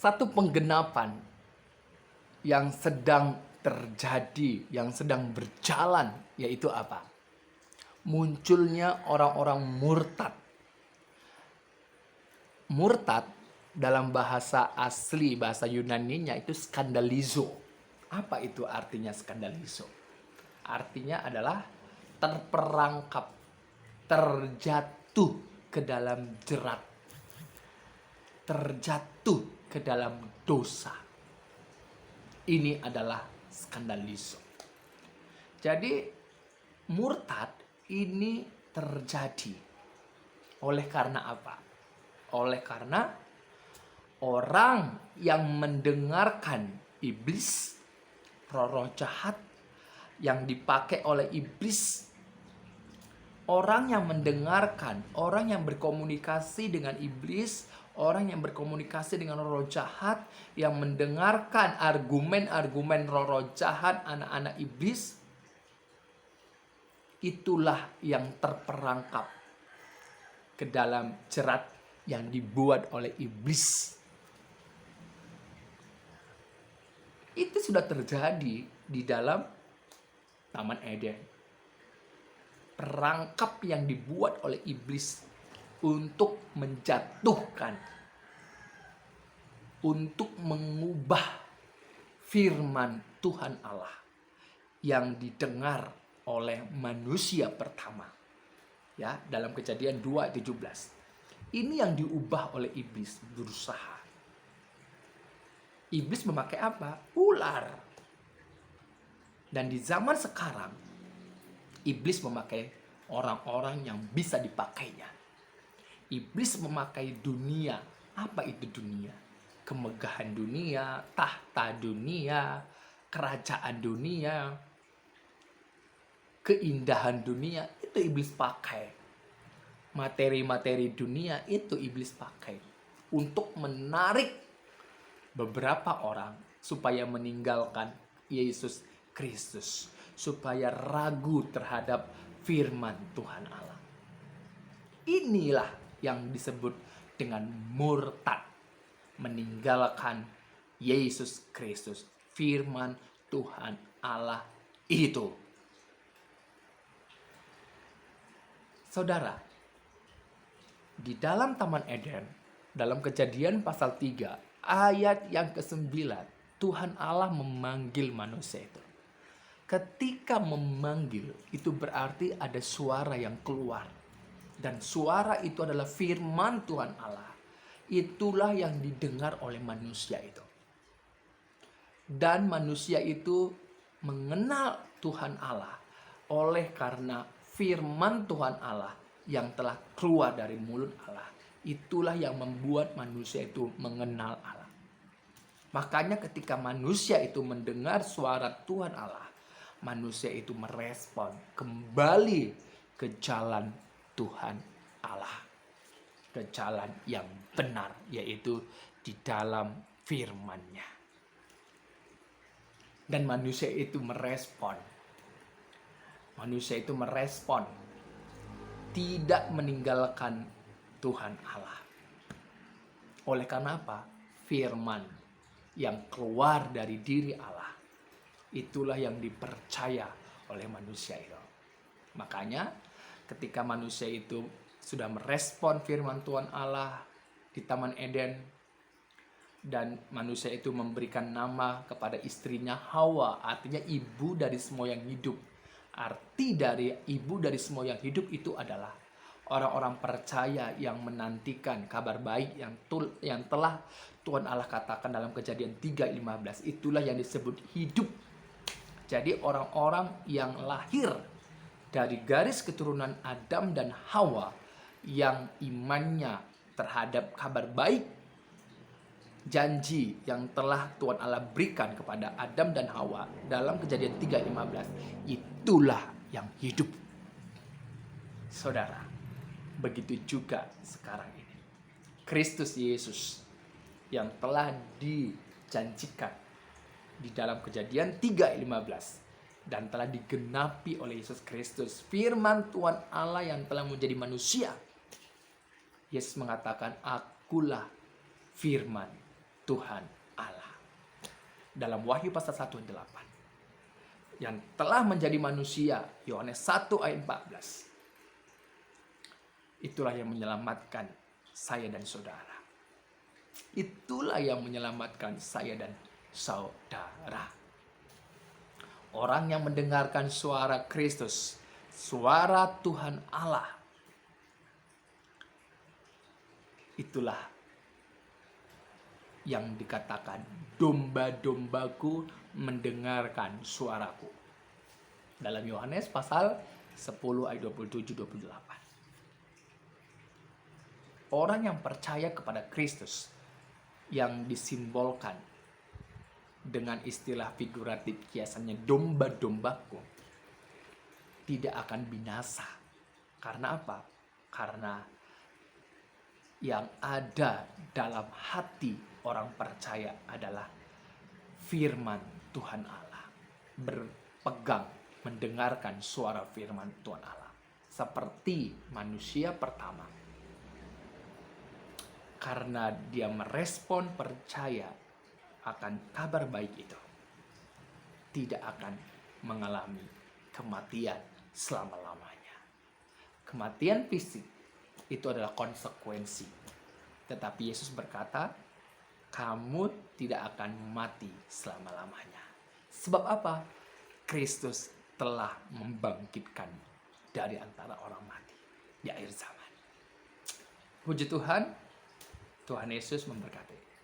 satu penggenapan yang sedang terjadi, yang sedang berjalan, yaitu apa? Munculnya orang-orang murtad. Murtad dalam bahasa asli, bahasa Yunaninya itu skandalizo. Apa itu artinya skandalizo? Artinya adalah terperangkap, terjatuh ke dalam jerat, terjatuh ke dalam dosa. Ini adalah skandalizo. Jadi murtad ini terjadi oleh karena apa? Oleh karena orang yang mendengarkan iblis, roh-roh jahat yang dipakai oleh iblis, orang yang mendengarkan, orang yang berkomunikasi dengan iblis, orang yang berkomunikasi dengan roh jahat, yang mendengarkan argumen-argumen roh jahat anak-anak iblis, itulah yang terperangkap ke dalam jerat yang dibuat oleh iblis. Itu sudah terjadi di dalam Taman Eden. Perangkap yang dibuat oleh iblis untuk menjatuhkan, untuk mengubah firman Tuhan Allah yang didengar oleh manusia pertama. Ya, dalam Kejadian 2:17. Ini yang diubah oleh iblis, berusaha. Iblis memakai apa? Ular. Dan di zaman sekarang, iblis memakai orang-orang yang bisa dipakainya. Iblis memakai dunia. Apa itu dunia? Kemegahan dunia, tahta dunia, kerajaan dunia, keindahan dunia, itu iblis pakai. Materi-materi dunia itu iblis pakai untuk menarik beberapa orang supaya meninggalkan Yesus Kristus, supaya ragu terhadap firman Tuhan Allah. Inilah yang disebut dengan murtad, meninggalkan Yesus Kristus, firman Tuhan Allah itu. Saudara, di dalam Taman Eden, dalam Kejadian pasal 3, ayat yang ke-9, Tuhan Allah memanggil manusia itu. Ketika memanggil, itu berarti ada suara yang keluar. Dan suara itu adalah firman Tuhan Allah. Itulah yang didengar oleh manusia itu. Dan manusia itu mengenal Tuhan Allah oleh karena firman Tuhan Allah yang telah keluar dari mulut Allah. Itulah yang membuat manusia itu mengenal Allah. Makanya ketika manusia itu mendengar suara Tuhan Allah, manusia itu merespon kembali ke jalan Tuhan Allah, ke jalan yang benar, yaitu di dalam firman-Nya. Dan manusia itu merespon. Manusia itu merespon, tidak meninggalkan Tuhan Allah. Oleh karena apa? Firman yang keluar dari diri Allah, itulah yang dipercaya oleh manusia itu. Makanya ketika manusia itu sudah merespon firman Tuhan Allah di Taman Eden, dan manusia itu memberikan nama kepada istrinya Hawa, artinya ibu dari semua yang hidup. Arti dari ibu dari semua yang hidup itu adalah orang-orang percaya yang menantikan kabar baik yang telah Tuhan Allah katakan dalam Kejadian 3:15. Itulah yang disebut hidup. Jadi orang-orang yang lahir dari garis keturunan Adam dan Hawa yang imannya terhadap kabar baik, janji yang telah Tuhan Allah berikan kepada Adam dan Hawa dalam Kejadian 3:15, itulah yang hidup. Saudara, begitu juga sekarang ini. Kristus Yesus yang telah dijanjikan di dalam Kejadian 3:15 dan telah digenapi oleh Yesus Kristus, firman Tuhan Allah yang telah menjadi manusia. Yesus mengatakan, akulah firman Tuhan Allah. Dalam Wahyu pasal 1 ayat 8. Yang telah menjadi manusia, Yohanes 1 ayat 14. Itulah yang menyelamatkan saya dan saudara. Itulah yang menyelamatkan saya dan saudara. Orang yang mendengarkan suara Kristus, suara Tuhan Allah, itulah yang dikatakan domba-dombaku mendengarkan suaraku. Dalam Yohanes pasal 10 ayat 27-28. Orang yang percaya kepada Kristus yang disimbolkan dengan istilah figuratif kiasannya domba-dombaku tidak akan binasa. Karena apa? Karena yang ada dalam hati orang percaya adalah firman Tuhan Allah. Berpegang, mendengarkan suara firman Tuhan Allah. Seperti manusia pertama. Karena dia merespon percaya akan kabar baik itu, tidak akan mengalami kematian selama-lamanya. Kematian fisik itu adalah konsekuensi. Tetapi Yesus berkata, kamu tidak akan mati selama-lamanya. Sebab apa? Kristus telah membangkitkan dari antara orang mati di akhir zaman. Puji Tuhan, Tuhan Yesus memberkati.